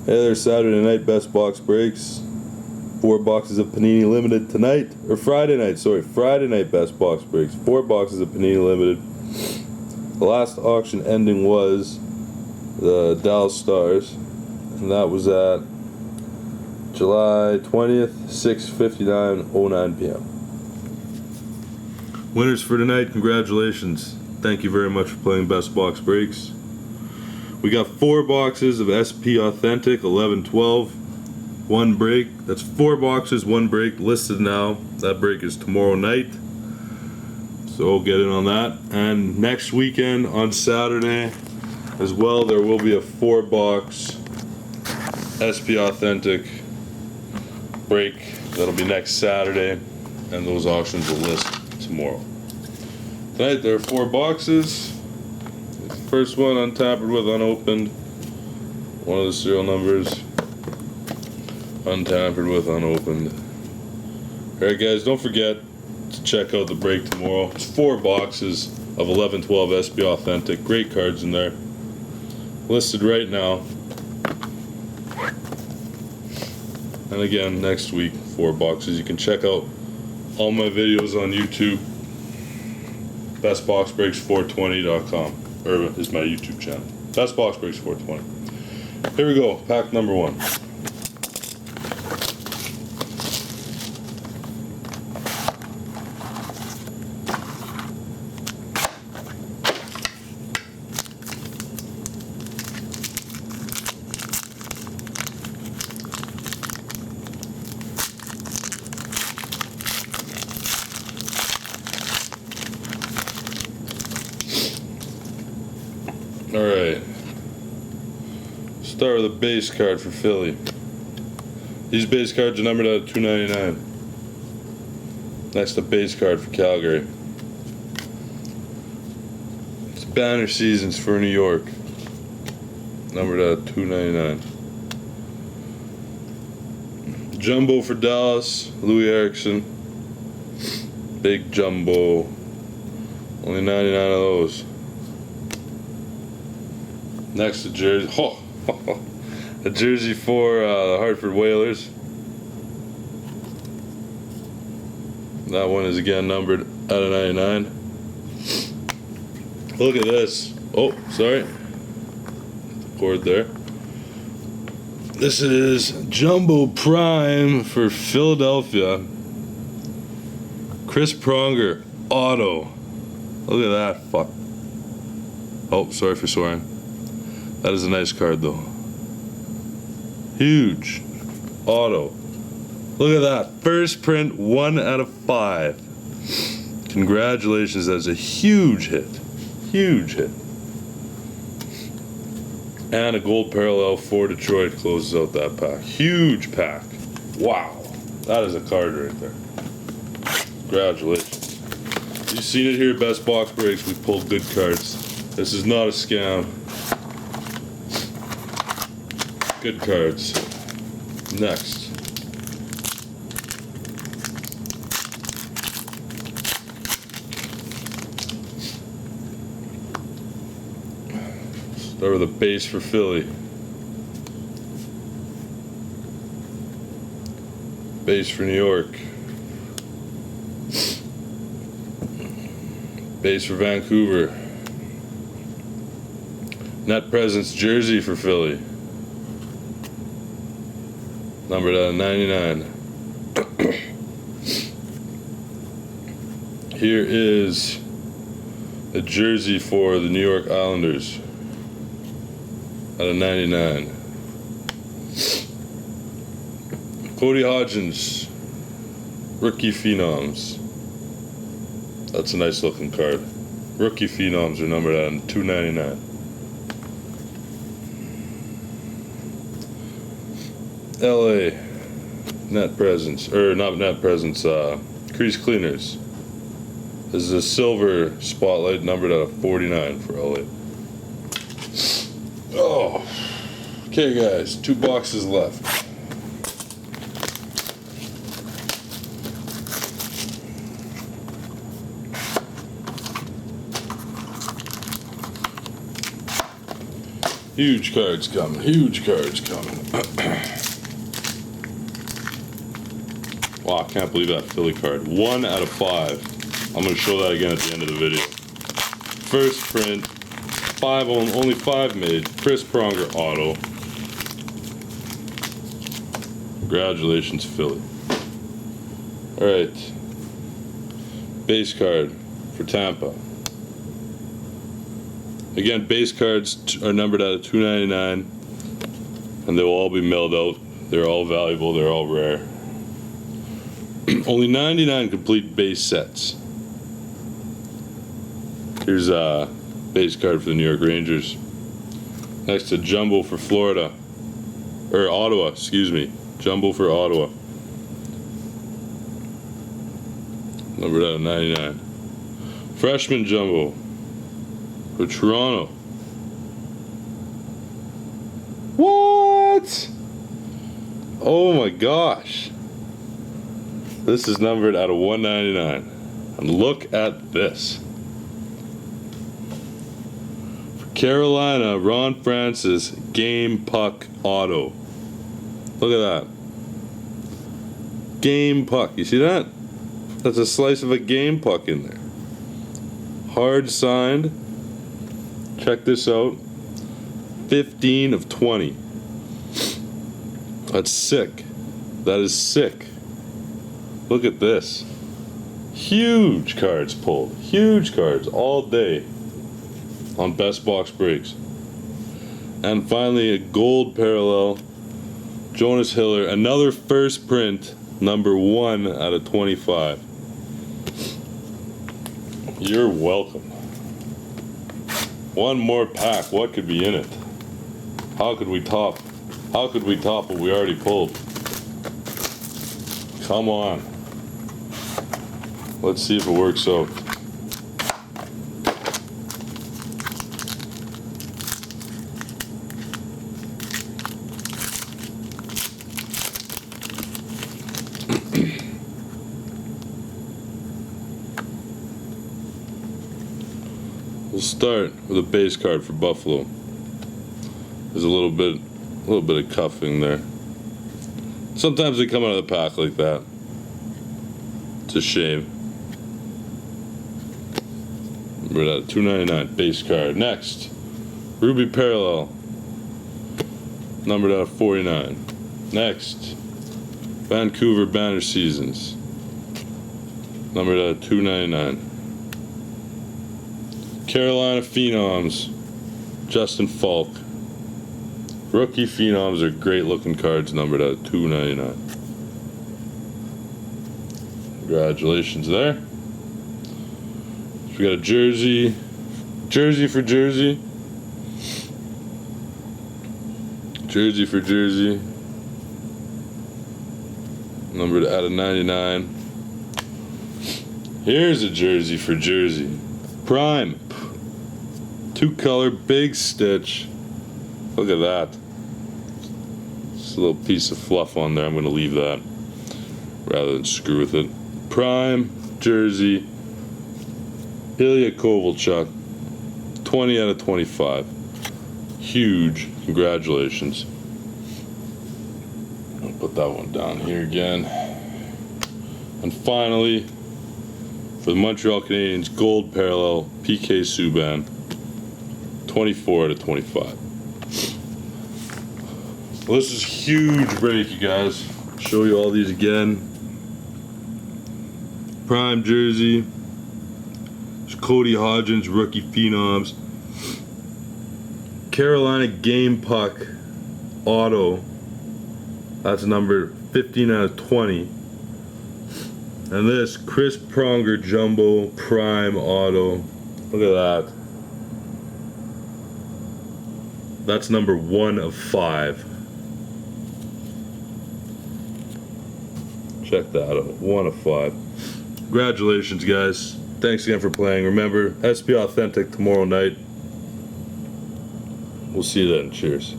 Hey there, Saturday night best box breaks. 4 boxes of Panini Limited tonight, or Friday night, Friday night best box breaks. 4 boxes of Panini Limited. The last auction ending was the Dallas Stars, and that was at July 20th, 6:59:09 p.m. Winners for tonight, congratulations. Thank you very much for playing best box breaks. We got 4 boxes of SP Authentic 11/12, 1 break. That's 4 boxes, 1 break listed now. That break is tomorrow night, so get in on that. And next weekend on Saturday as well, there will be a 4-box SP Authentic break. That'll be next Saturday, and those auctions will list tomorrow. Tonight there are 4 boxes. First one, untampered with, unopened. One of the serial numbers, untampered with, unopened. Alright guys, don't forget to check out the break tomorrow. It's 4 boxes of 11/12 SP Authentic. Great cards in there. Listed right now. And again, next week, 4 boxes. You can check out all my videos on YouTube. BestBoxBreaks420.com. Or is my YouTube channel. Best Box Breaks 420. Here we go, pack number 1. Alright, start with a base card for Philly. These base cards are numbered out of 299. Next, a base card for Calgary. It's banner seasons for New York. Numbered out of 299. Jumbo for Dallas, Louis Erickson. Big jumbo. Only 99 of those. Next, a jersey. A jersey for the Hartford Whalers. That one is again numbered out of 99. Look at this. Oh, sorry. The cord there. This is Jumbo Prime for Philadelphia. Chris Pronger, auto. Look at that. Fuck. Oh, sorry for swearing. That is a nice card though. Huge. Auto. Look at that. First print, 1 out of 5. Congratulations, that's a huge hit. Huge hit. And a gold parallel for Detroit closes out that pack. Huge pack. Wow. That is a card right there. Congratulations. You've seen it here at Best Box Breaks. We pulled good cards. This is not a scam. Good cards. Next. Start with a base for Philly. Base for New York. Base for Vancouver. Net presence jersey for Philly. Numbered out of 99. Here is a jersey for the New York Islanders out of 99. Cody Hodgins, Rookie Phenoms. That's a nice looking card. Rookie Phenoms are numbered out of 299. LA net presence, or not net presence, crease cleaners. This is a silver spotlight numbered out of 49 for LA. Oh, okay guys, 2 boxes left. Huge cards coming. Huge cards coming. Wow, I can't believe that Philly card. 1 out of 5. I'm going to show that again at the end of the video. First print. Only 5 made. Chris Pronger auto. Congratulations, Philly. Alright. Base card for Tampa. Again, base cards are numbered out of $2.99, and they will all be mailed out. They're all valuable. They're all rare. Only 99 complete base sets. Here's a base card for the New York Rangers. Next to Jumbo for Florida. Or Ottawa, excuse me. Jumbo for Ottawa. Numbered out of 99. Freshman Jumbo for Toronto. What? Oh my gosh. This is numbered out of 199. And look at this. For Carolina, Ron Francis, Game Puck Auto. Look at that. Game Puck. You see that? That's a slice of a game puck in there. Hard signed. Check this out. 15 of 20. That's sick. That is sick. Look at this. Huge cards pulled. Huge cards all day on Best Box Breaks. And finally, a gold parallel. Jonas Hiller. Another first print. Number 1 out of 25. You're welcome. One more pack. What could be in it? How could we top? How could we top what we already pulled? Come on. Let's see if it works out. We'll start with a base card for Buffalo. There's a little bit of cuffing there. Sometimes they come out of the pack like that. It's a shame. We're at $2.99 base card. Next, Ruby Parallel, numbered out of 49. Next, Vancouver Banner Seasons, numbered out of $2.99. Carolina Phenoms, Justin Falk. Rookie Phenoms are great looking cards, numbered out of $2.99. Congratulations there. So we got a jersey for jersey. Jersey for jersey. Numbered out of 99. Here's a jersey for jersey. Prime. 2-color, big stitch. Look at that. Just a little piece of fluff on there. I'm going to leave that rather than screw with it. Prime jersey. Ilya Kovalchuk. 20 out of 25. Huge. Congratulations. I'll put that one down here again. And finally, for the Montreal Canadiens, gold parallel, PK Subban. 24 out of 25. Well, this is a huge break, you guys. Show you all these again. Prime jersey. There's Cody Hodgins, rookie phenoms. Carolina Game Puck auto. That's number 15 out of 20. And this Chris Pronger Jumbo Prime auto. Look at that. That's number 1 of 5. Check that out. 1 of 5. Congratulations, guys. Thanks again for playing. Remember, SP Authentic tomorrow night. We'll see you then. Cheers.